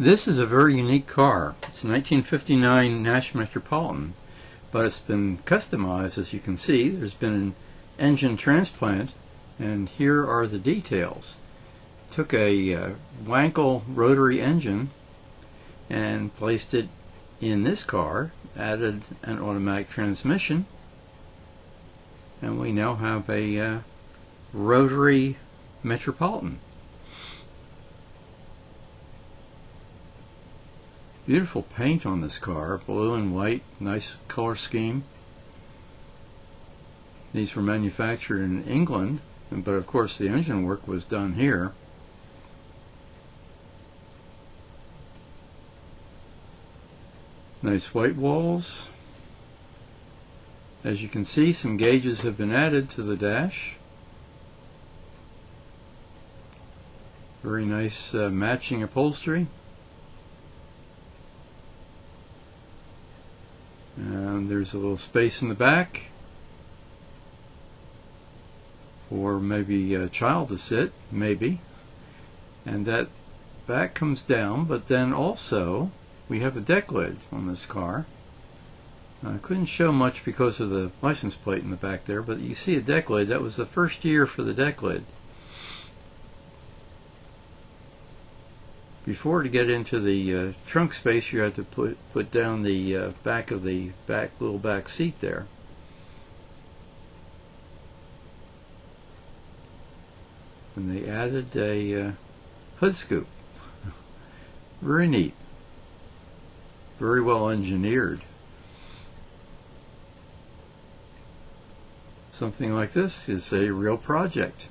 This is a very unique car. It's a 1959 Nash Metropolitan, but it's been customized, as you can see. There's been an engine transplant, and here are the details. Took a Wankel rotary engine and placed it in this car, added an automatic transmission, and we now have a rotary Metropolitan. Beautiful paint on this car, blue and white, nice color scheme. These were manufactured in England, but of course the engine work was done here. Nice white walls. As you can see, some gauges have been added to the dash. Very nice matching upholstery. And there's a little space in the back for maybe a child to sit, maybe. And that back comes down, but then also we have a deck lid on this car. I couldn't show much because of the license plate in the back there, but you see a deck lid. That was the first year for the deck lid. Before, to get into the trunk space, you had to put down the back of the little back seat there. And they added a hood scoop. Very neat. Very well engineered. Something like this is a real project.